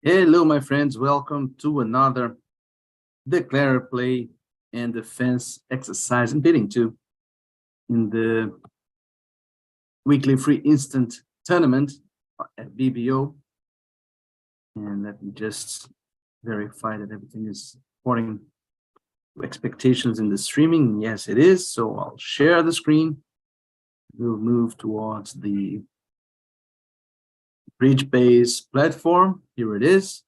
Hello, my friends. Welcome to another declare, play, and defense exercise and bidding two in the weekly free instant tournament at BBO. And let me just verify that everything is according to expectations in the streaming. Yes, it is. So I'll share the screen. We'll move towards the bridge-based platform. Here it is.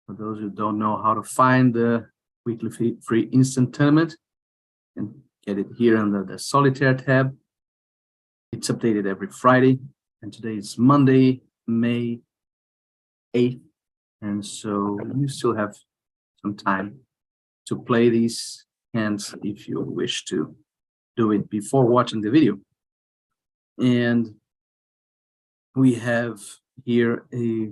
For those who don't know how to find the weekly free instant tournament, and get it here under the solitaire tab. It's updated every Friday, and today is Monday, May 8th, and so you still have some time to play these hands if you wish to do it before watching the video. And we have here a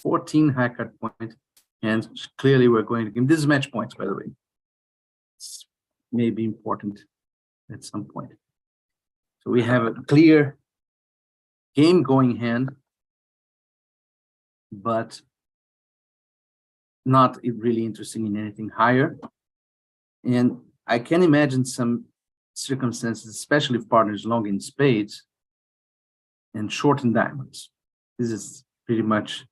14 high card point, and clearly we're going to give this is match points, by the way. It's maybe important at some point. So we have a clear game going hand, but not really interesting in anything higher. And I can imagine some circumstances, especially if partners long in spades and short in diamonds. This is pretty much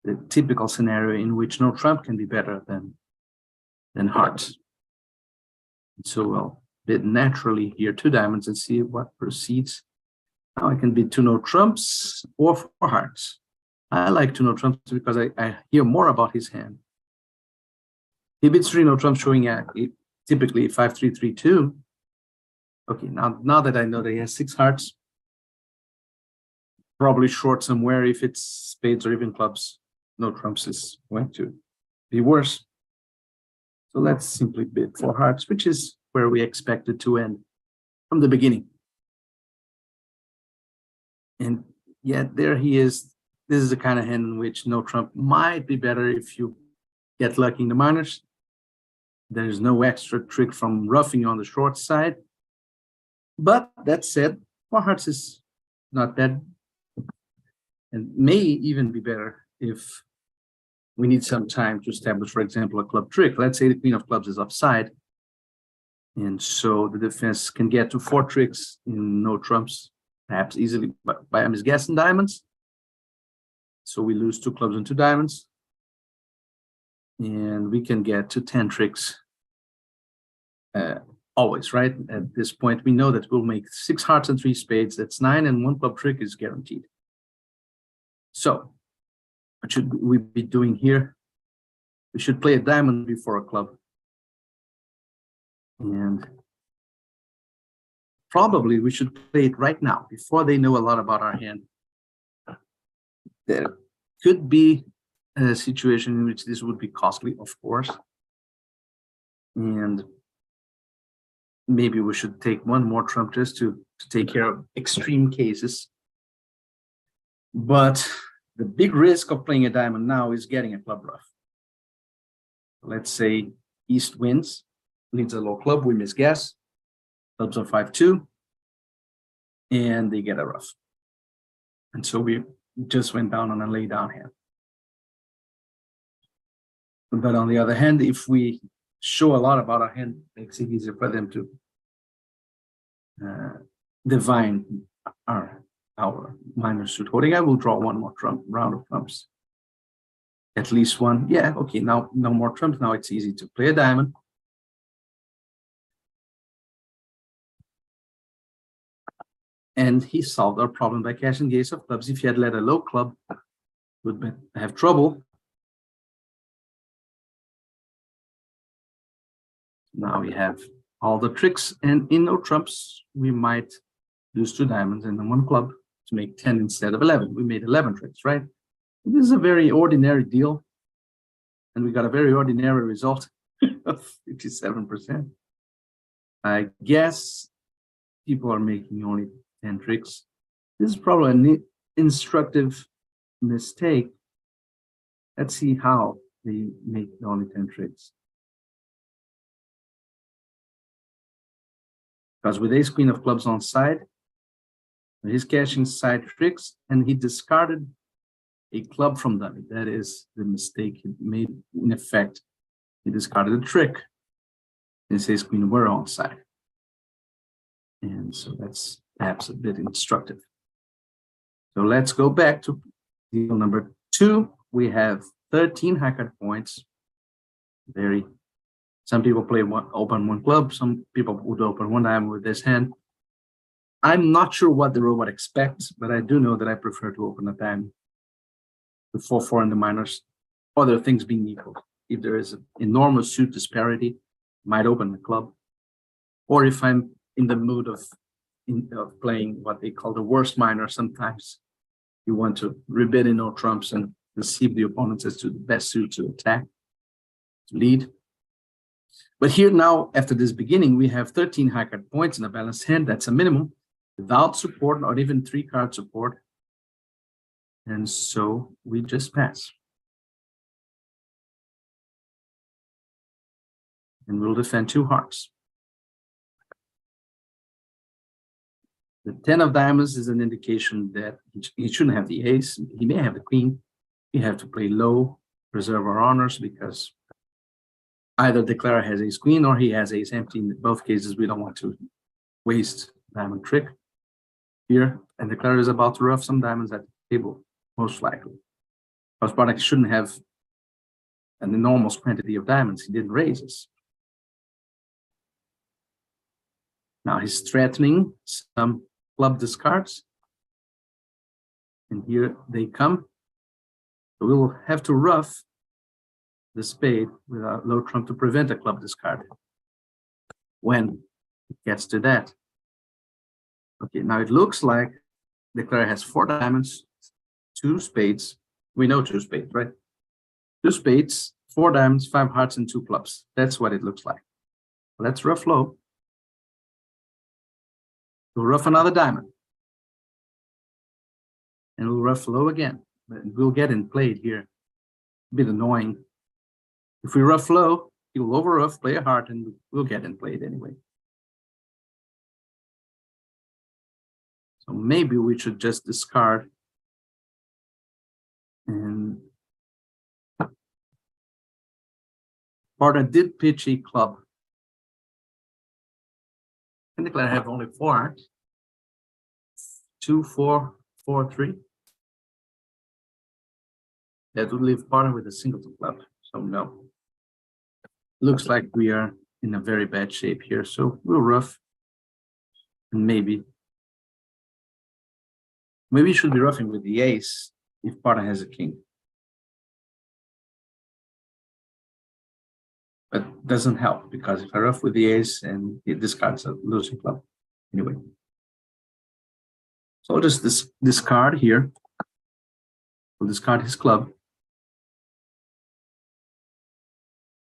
the typical scenario in which no trump can be better than hearts. So we'll bid naturally here 2 diamonds and see what proceeds. Now I can bid 2 no trumps or 4 hearts. I like 2 no trumps because I hear more about his hand. He bids 3 no trumps, showing typically 5-3-3-2. Okay, now that I know that he has 6 hearts, probably short somewhere. If it's spades or even clubs, no trumps is going to be worse. So let's simply bid 4 hearts, which is where we expected to end from the beginning. And yet there he is. This is the kind of hand in which no trump might be better if you get lucky in the minors. There's no extra trick from roughing on the short side. But that said, 4 hearts is not bad, and may even be better if we need some time to establish, for example, a club trick. Let's say the queen of clubs is offside, and so the defense can get to 4 tricks in no trumps, perhaps easily by a misguess in diamonds. So we lose 2 clubs and 2 diamonds, and we can get to 10 tricks always, right? At this point, we know that we'll make 6 hearts and 3 spades. That's 9, and 1 club trick is guaranteed. So what should we be doing here? We should play a diamond before a club. And probably we should play it right now before they know a lot about our hand. There could be a situation in which this would be costly, of course. And maybe we should take 1 more trump just to take care of extreme cases. But the big risk of playing a diamond now is getting a club rough. Let's say East wins, leads a low club, we misguess, clubs are 5-2, and they get a rough. And so we just went down on a lay down hand. But on the other hand, if we show a lot about our hand, it makes it easier for them to divine our minor suit holding. I will draw 1 more round of trumps. At least 1. Yeah, okay, now no more trumps. Now it's easy to play a diamond. And he solved our problem by cashing the ace of clubs. If he had led a low club, would have trouble. Now we have all the tricks, and in no trumps, we might lose 2 diamonds and then 1 club to make 10 instead of 11. We made 11 tricks, right? This is a very ordinary deal, and we got a very ordinary result of 57%. I guess people are making only 10 tricks. This is probably an instructive mistake. Let's see how they make only 10 tricks. Because with ace queen of clubs on side, he's cashing side tricks, and he discarded a club from dummy. That is the mistake he made. In effect, he discarded a trick. This ace queen were on side. And so that's perhaps a bit instructive. So let's go back to deal number 2. We have 13 high card points. Some people play open one club. Some people would open one diamond with this hand. I'm not sure what the robot expects, but I do know that I prefer to open a diamond with 4-4 in the minors. Other things being equal, if there is an enormous suit disparity, might open the club. Or if I'm in the mood of playing what they call the worst minor, sometimes you want to rebid in no trumps and deceive the opponents as to the best suit to attack, to lead. But here now, after this beginning, we have 13 high card points in a balanced hand. That's a minimum, without support, not even 3-card support. And so we just pass. And we'll defend 2 hearts. The 10 of diamonds is an indication that he shouldn't have the ace. He may have the queen. We have to play low, preserve our honors, because either declarer has ace queen or he has ace empty. In both cases, we don't want to waste diamond trick here. And declarer is about to ruff some diamonds at the table, most likely. Because product shouldn't have an enormous quantity of diamonds. He didn't raise us. Now he's threatening some club discards. And here they come. So we will have to ruff the spade with a low trump to prevent a club discard when it gets to that. Okay, now it looks like the declarer has 4 diamonds, 2 spades. We know 2 spades, right? 2 spades, 4 diamonds, 5 hearts, and 2 clubs. That's what it looks like. Let's ruff low. We'll ruff another diamond. And we'll ruff low again. But we'll get in played here. A bit annoying. If we ruff low, he will over ruff, play a heart, and we'll get in played anyway. So maybe we should just discard. And partner did pitch a club. I think I have only 4 hearts. 2, 4, 4, 3. That would leave partner with a singleton club. So no. Looks like we are in a very bad shape here. So we'll ruff. And maybe you should be ruffing with the ace if partner has a king. But doesn't help, because if I ruff with the ace and it discards a losing club. Anyway. So I'll just discard here. We'll discard his club.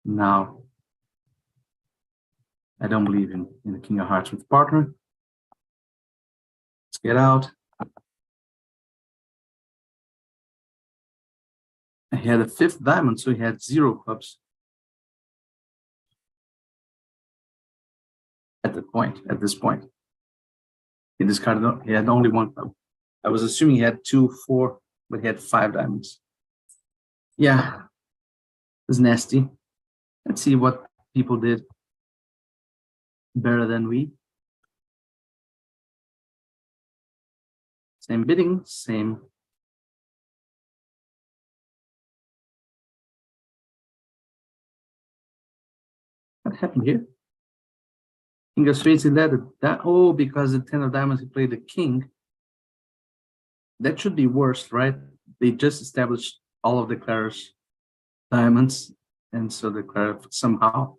Now, I don't believe in the king of hearts with partner. Let's get out. He had a 5th diamond, so he had 0 clubs. At this point. He discarded, he had only 1 club. I was assuming he had 2, 4, but he had 5 diamonds. Yeah, it's nasty. Let's see what people did better than we. Same bidding, same. What happened here? King of spades, he led that. Oh, because the 10 of diamonds, he played the king. That should be worse, right? They just established all of the declarer's diamonds, and so the declarer somehow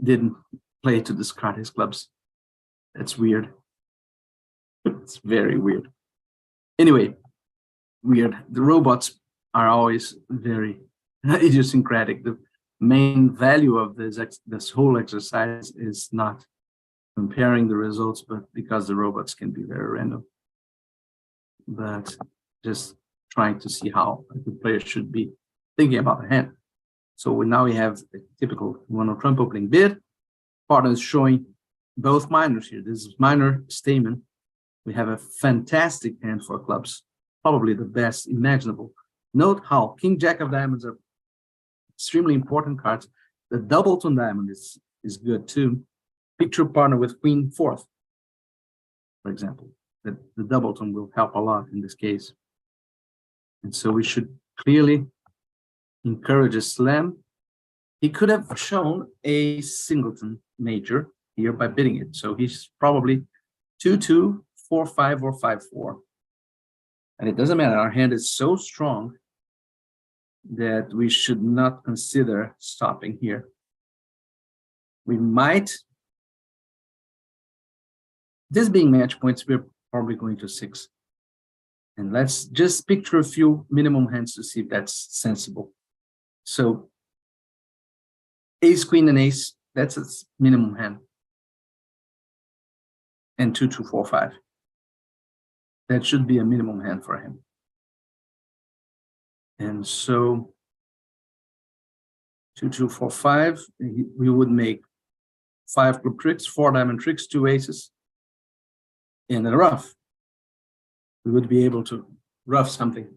didn't play to discard his clubs. That's weird. It's very weird. Anyway, weird. The robots are always very idiosyncratic. The main value of this whole exercise is not comparing the results, but because the robots can be very random. But just trying to see how a good player should be thinking about the hand. So now we have a typical one trump opening bid. Partner is showing both minors here. This is minor stamen. We have a fantastic hand for clubs. probably the best imaginable. Note how King Jack of Diamonds are extremely important cards. The Doubleton Diamond is good too. Picture partner with Queen fourth, for example. The Doubleton will help a lot in this case. And so we should clearly encourage a slam. He could have shown a singleton major here by bidding it. So he's probably 2-2, 4-5, or 5-4. And it doesn't matter. Our hand is so strong that we should not consider stopping here. We might, this being match points, we're probably going to 6. And let's just picture a few minimum hands to see if that's sensible. So ace, queen, and ace, that's its minimum hand. And 2-2, 4-5. That should be a minimum hand for him. And so 2-2, 4-5, we would make 5 club tricks, 4 diamond tricks, 2 aces, and a rough. We would be able to rough something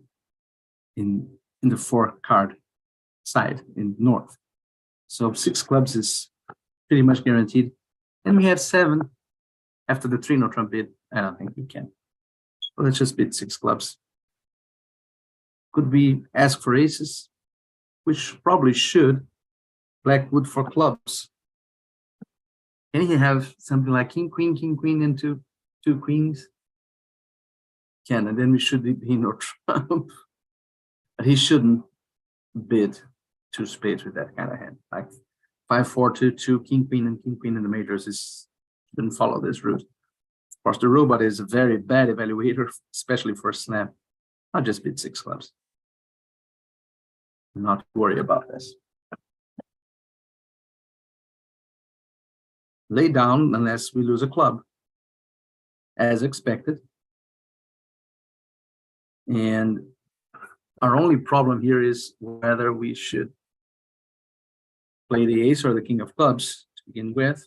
in the 4 card side in north. So 6 clubs is pretty much guaranteed. And we have 7 after the 3-note trump bid. I don't think we can. So let's just bid 6 clubs. Could we ask for aces? Which probably should. Black wood for clubs. Can he have something like king, queen, and two queens? Can, and then we should be no trump. But he shouldn't bid 2 spades with that kind of hand. Like 5-4, 2-2, king, queen, and the majors shouldn't follow this route. Of course, the robot is a very bad evaluator, especially for a slam. I'll just bid 6 clubs. Not worry about this. Lay down unless we lose a club, as expected. And our only problem here is whether we should play the ace or the king of clubs to begin with.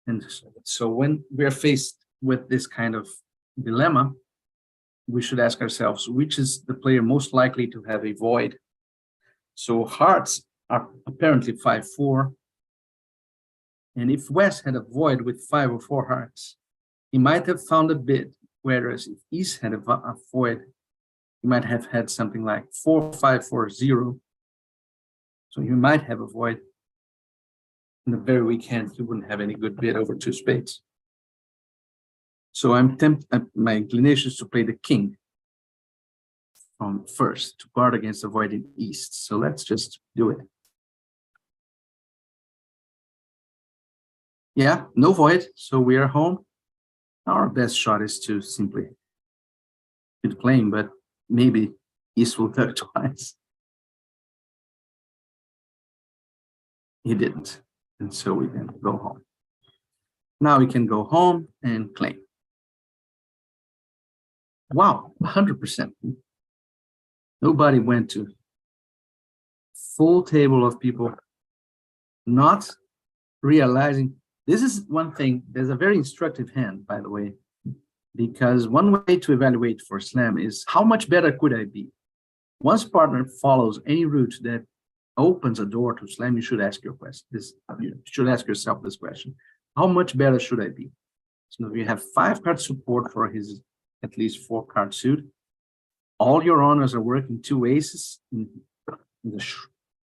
And so when we're faced with this kind of dilemma, we should ask ourselves, which is the player most likely to have a void? So hearts are apparently 5-4. And if West had a void with 5 or 4 hearts, he might have found a bid. Whereas if East had a void, he might have had something like 4-5-4-0. So you might have a void. In the very weak hand, he wouldn't have any good bid over 2 spades. So I'm tempted, my inclination is to play the king from first to guard against the void in East. So let's just do it. Yeah, no void, so we are home. Our best shot is to simply keep playing, but maybe East will duck twice. He didn't, and so we can go home. Now we can go home and claim. Wow, 100%. Nobody went to full table of people not realizing. This is one thing. There's a very instructive hand, by the way, because one way to evaluate for slam is how much better could I be? Once partner follows any route that opens a door to slam, you should ask your question. You should ask yourself this question: how much better should I be? So if you have 5 card support for his at least 4 card suit, all your honors are working 2 aces in the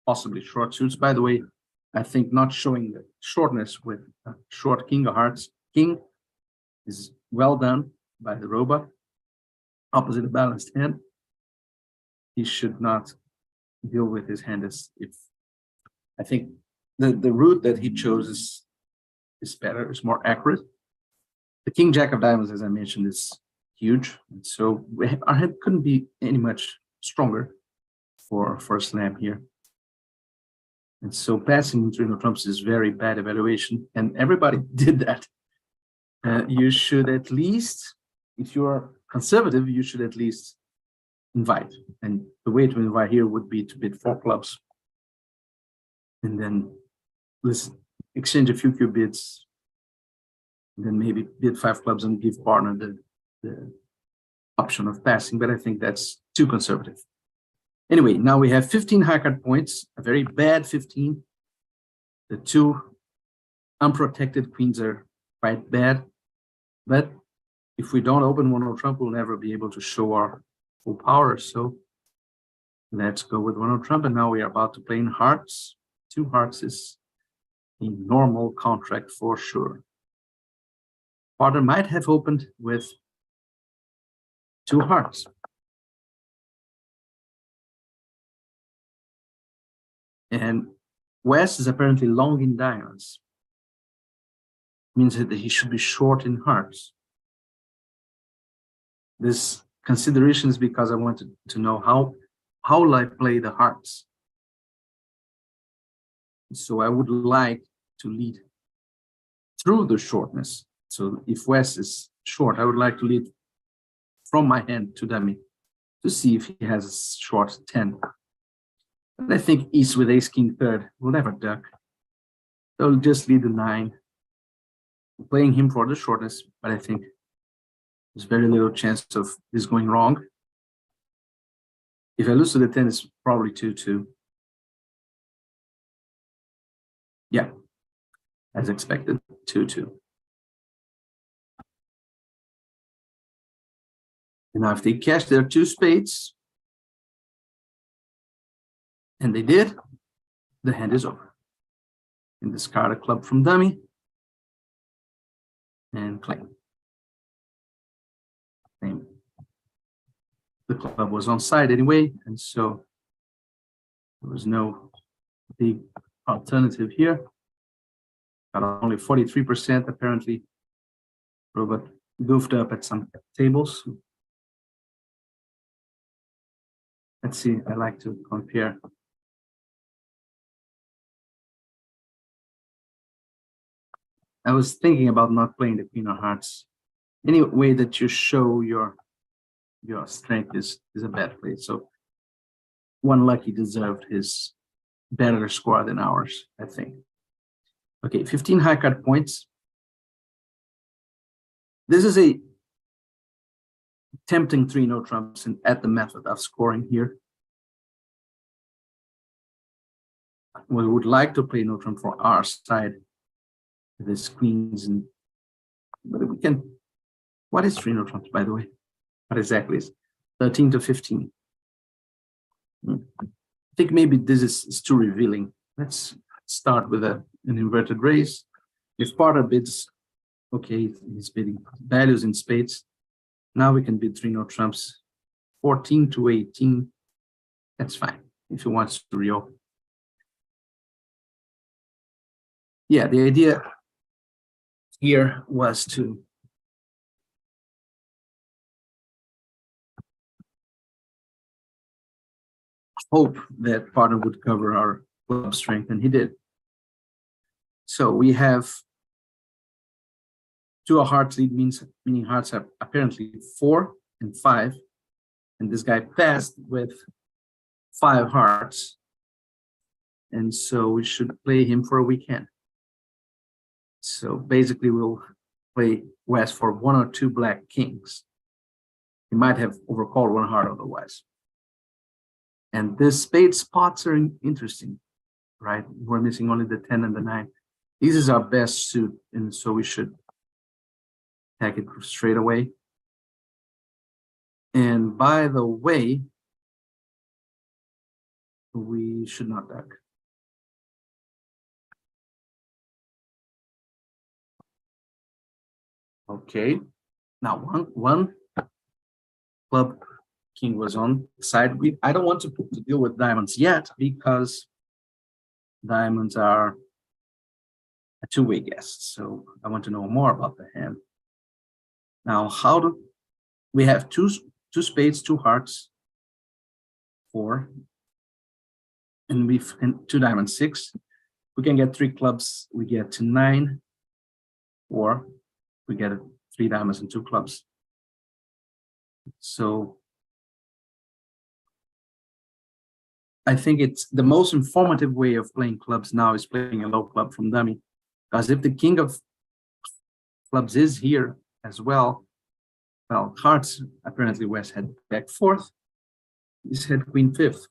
possibly short suits. By the way, I think not showing the shortness with a short king of hearts. King is well done by the robot. Opposite a balanced hand. He should not deal with his hand as if. I think the route that he chose is better, is more accurate. The king jack of diamonds, as I mentioned, is huge. And so our hand couldn't be any much stronger for a slam here. And so passing 3-note trumps is very bad evaluation, and everybody did that. You should at least, if you're conservative, you should at least invite. And the way to invite here would be to bid 4 clubs. And then listen, exchange a few bids, and then maybe bid 5 clubs and give partner the option of passing, but I think that's too conservative. Anyway, now we have 15 high card points, a very bad 15. The two unprotected queens are quite bad, but if we don't open one trump, we'll never be able to show our full power. So let's go with one trump, and now we are about to play in hearts. 2 hearts is a normal contract for sure. Partner might have opened with 2 hearts. And Wes is apparently long in diamonds. Means that he should be short in hearts. This consideration is because I wanted to know how will I play the hearts. So I would like to lead through the shortness. So if Wes is short, I would like to lead from my hand to dummy to see if he has a short 10. But I think East with ace king third will never duck. So I'll just lead the 9. I'm playing him for the shortness, but I think there's very little chance of this going wrong. If I lose to the 10, it's probably 2-2. Yeah, as expected, 2-2. And now if they cash their 2 spades, and they did, the hand is over. And discard a club from dummy and claim. The club was on side anyway, and so there was no big alternative here. Got only 43% apparently. Robot goofed up at some tables. Let's see, I like to compare. I was thinking about not playing the queen of hearts. Any way that you show your strength is a bad play. So one lucky deserved his better score than ours, I think. Okay, 15 high card points. This is a tempting 3 no trumps and at the method of scoring here. We would like to play no trump for our side. This queens, and but we can. What is 3 no trumps, by the way? What exactly is 13 to 15? I think maybe this is too revealing. Let's start with an inverted raise. If partner bids, okay, he's bidding values in spades. Now we can bid 3 no trumps, 14 to 18. That's fine if he wants to reopen. Yeah, the idea here was to hope that partner would cover our club strength, and he did. So we have 2 hearts lead, meaning hearts are apparently 4 and 5, and this guy passed with 5 hearts, and so we should play him for a weekend. So basically we'll play West for 1 or 2 black kings. He might have overcalled 1 heart otherwise. And the spade spots are interesting, right? We're missing only the 10 and the 9. This is our best suit, and so we should attack it straight away. And by the way, we should not duck. Okay, now one club king was on side. I don't want to deal with diamonds yet because diamonds are a 2-way guess. So I want to know more about the hand. Now, how do we have two spades, 2 hearts, 4, and 2 diamonds, 6. We can get 3 clubs. We get to 9, or we get 3 diamonds and 2 clubs. So I think it's the most informative way of playing clubs now is playing a low club from dummy, because if the king of clubs is here as well, Well, hearts, apparently West had back fourth. He's had queen fifth.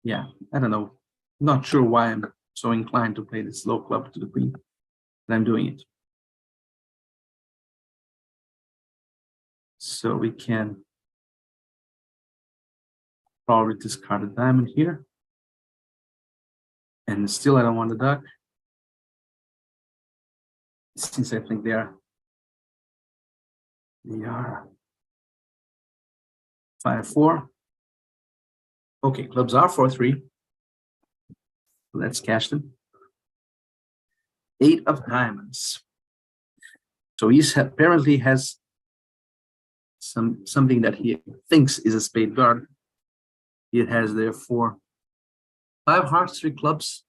Yeah, I don't know. Not sure why I'm so inclined to play this low club to the queen, but I'm doing it. So we can probably discard a diamond here. And still I don't want the duck, since I think they are 5-4. Okay, clubs are 4-3. Let's cash them. 8 of diamonds. So he apparently has something that he thinks is a spade guard. It has therefore 5 hearts, 3 clubs.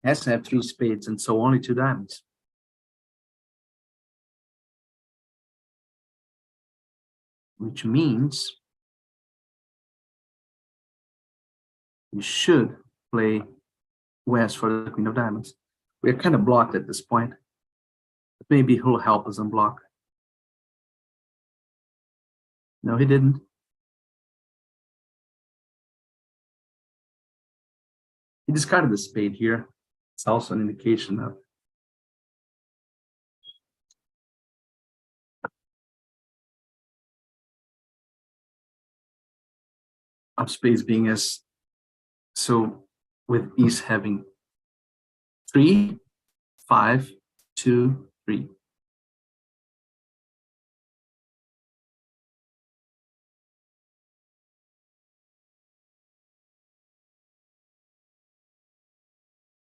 Has to have 3 spades, and so only 2 diamonds. Which means we should play West for the queen of diamonds. We're kind of blocked at this point. But maybe he'll help us unblock. No, he didn't. He discarded the spade here. It's also an indication of spades being as so, with East having 3, 5, 2, 3.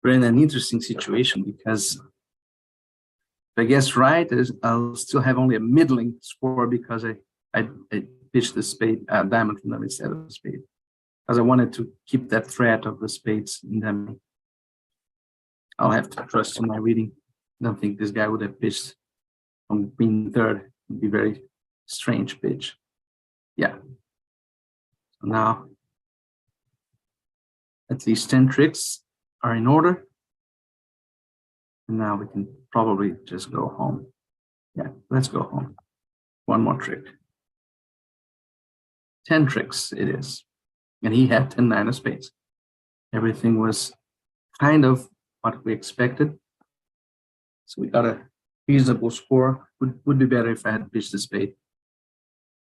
We're in an interesting situation because if I guess right, I'll still have only a middling score because I pitched the spade diamond from them instead of the spade, because I wanted to keep that threat of the spades in them. I'll have to trust in my reading. I don't think this guy would have pitched on queen third. It'd be very strange pitch. Yeah. So now at least 10 tricks are in order. And now we can probably just go home. Yeah, let's go home. One more trick. 10 tricks it is. And he had 10-9 of spades. Everything was kind of what we expected. So we got a reasonable score. Would be better if I had pitched the spade.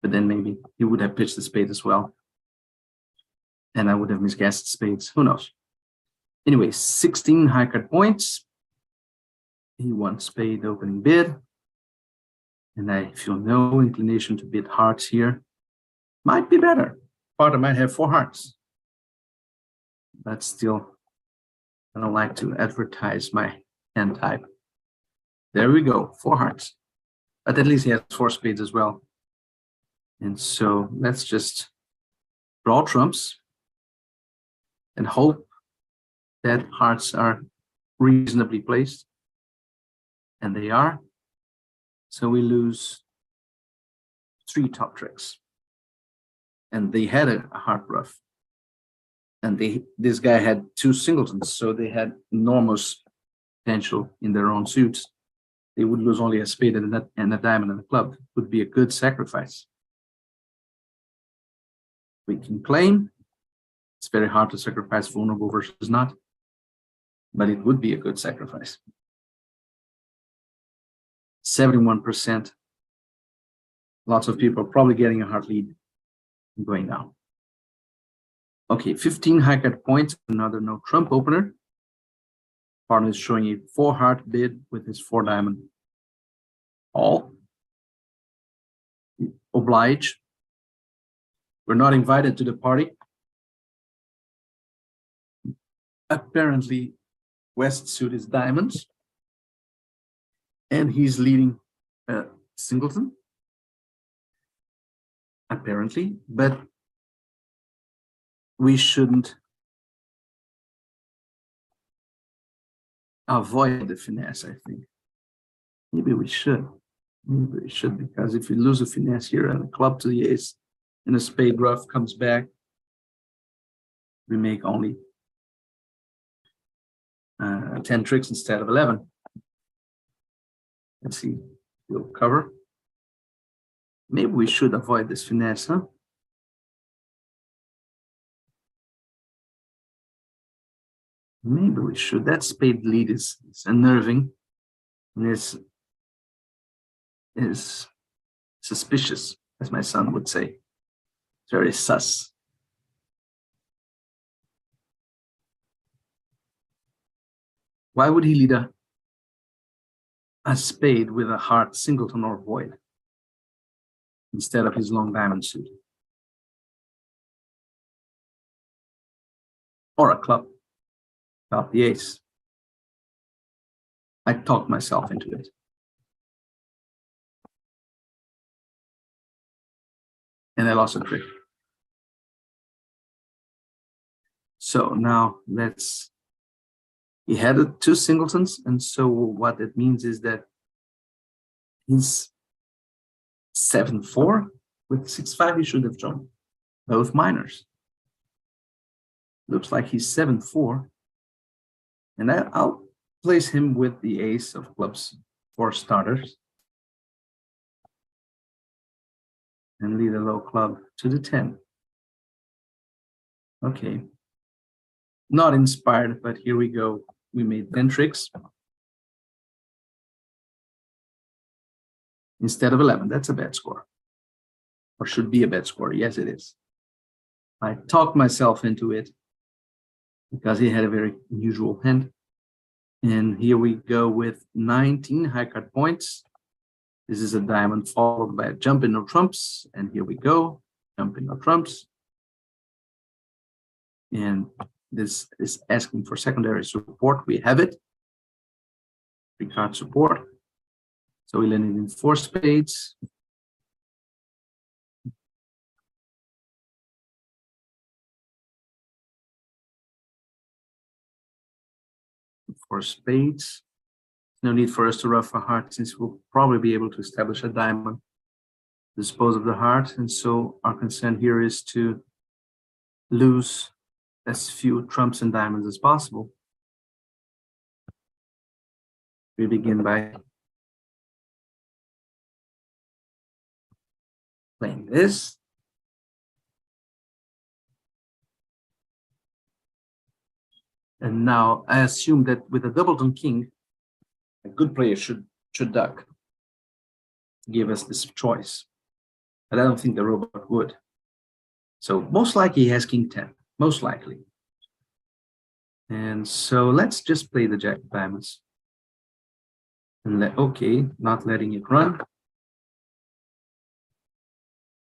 But then maybe he would have pitched the spade as well. And I would have misguessed spades. Who knows? Anyway, 16 high card points. He won spade opening bid. And I feel no inclination to bid hearts here. Might be better. Partner might have 4 hearts. But still, I don't like to advertise my hand type. There we go, 4 hearts. But at least he has 4 spades as well. And so let's just draw trumps and hope that hearts are reasonably placed. And they are. So we lose 3 top tricks. And they had a heart bluff. And this guy had 2 singletons, so they had enormous potential in their own suits. They would lose only a spade and a diamond and a club. Would be a good sacrifice. We can claim. It's very hard to sacrifice vulnerable versus not, but it would be a good sacrifice. 71%. Lots of people are probably getting a hard lead and going down. Okay, 15 high card points, another no trump opener. Partner is showing a 4 heart bid with his 4 diamond. All. Oblige. We're not invited to the party. Apparently, West suit is diamonds. And he's leading singleton. Apparently, but we shouldn't avoid the finesse, I think. Maybe we should. Maybe we should, because if we lose a finesse here and a club to the ace, and the spade rough comes back, we make only 10 tricks instead of 11. Let's see, we'll cover. Maybe we should avoid this finesse, huh? Maybe we should. That spade lead is unnerving and is suspicious, as my son would say. It's very sus. Why would he lead a spade with a heart singleton or void instead of his long diamond suit? Or a club, about the ace. I talked myself into it. And I lost a trick. So now he had two singletons, and so what that means is that he's 7-4 with 6-5. He should have drawn both minors. Looks like he's 7-4, and I'll place him with the ace of clubs for starters, and lead a low club to the 10. Okay, not inspired, but here we go. We made 10 tricks instead of 11. That's a bad score, or should be a bad score. Yes, it is. I talked myself into it because he had a very unusual hand. And here we go with 19 high card points. This is a diamond followed by a jump in no trumps. And here we go, jump in no trumps. And this is asking for secondary support. We have it. 3 card support. So we landed in 4 spades. For spades, no need for us to ruff a heart, since we'll probably be able to establish a diamond, dispose of the heart, and so our concern here is to lose as few trumps and diamonds as possible. We begin by playing this. And now I assume that with a doubleton king, a good player should duck, give us this choice. But I don't think the robot would. So most likely he has king 10, most likely. And so let's just play the jack of diamonds. And okay, not letting it run.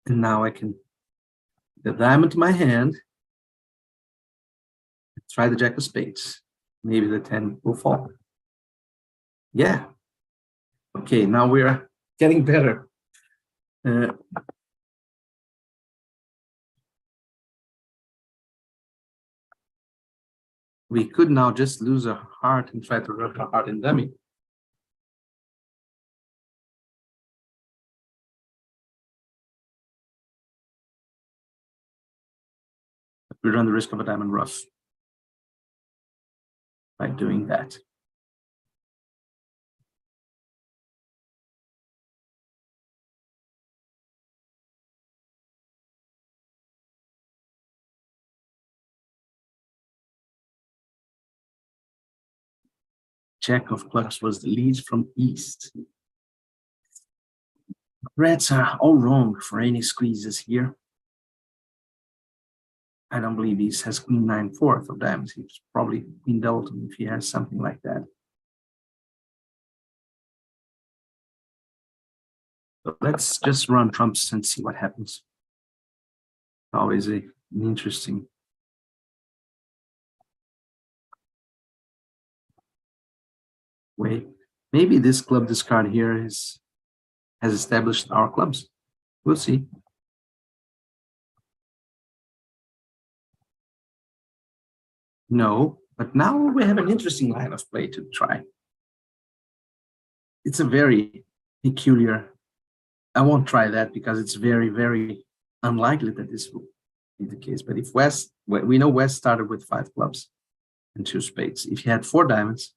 And now I can the diamond to my hand. Try the jack of spades. Maybe the 10 will fall. Yeah. Okay, now we're getting better. We could now just lose a heart and try to rub a heart in dummy. We run the risk of a diamond ruff by doing that. Jack of clubs was the lead from east. Reds are all wrong for any squeezes here. I don't believe he has queen 9/4 of diamonds. He's probably queen doubleton if he has something like that. So let's just run trumps and see what happens. Always an interesting way. Maybe this club discard here has established our clubs. We'll see. No, but now we have an interesting line of play to try. It's a very peculiar. I won't try that because it's very, very unlikely that this will be the case. But if West, we know West started with 5 clubs and 2 spades. If he had 4 diamonds,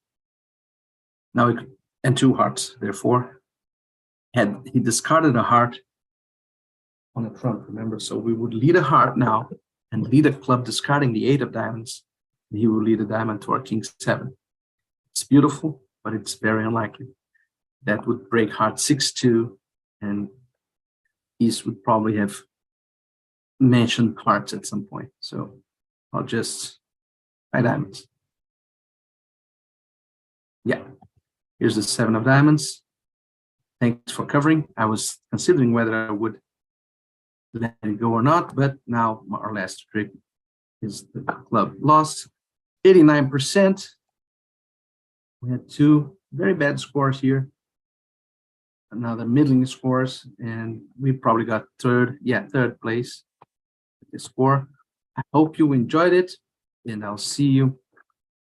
now and 2 hearts, therefore, he discarded a heart on the trump, remember? So we would lead a heart now and lead a club, discarding the 8 of diamonds. And he will lead a diamond to our king 7. It's beautiful, but it's very unlikely. That would break heart 6-2, and East would probably have mentioned hearts at some point. So I'll just buy diamonds. Yeah, here's the 7 of diamonds. Thanks for covering. I was considering whether I would let it go or not, but now our last trick is the club lost 89%. We had 2 very bad scores here, another middling scores, and we probably got third place with the score. I hope you enjoyed it, and I'll see you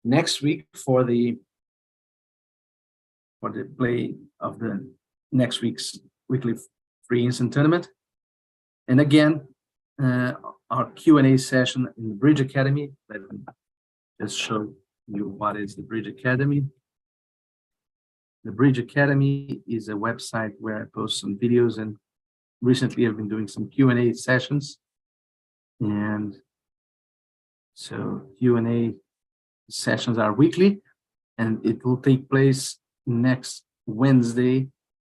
next week for the play of the next week's weekly free instant tournament. And again, our Q&A session in the Bridge Academy. Let me just show you what is the Bridge Academy. The Bridge Academy is a website where I post some videos, and recently I've been doing some Q&A sessions. And so Q&A sessions are weekly, and it will take place next Wednesday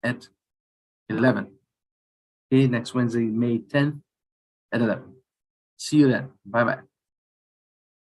at 11. Okay, next Wednesday, May 10th at 11. See you then. Bye-bye.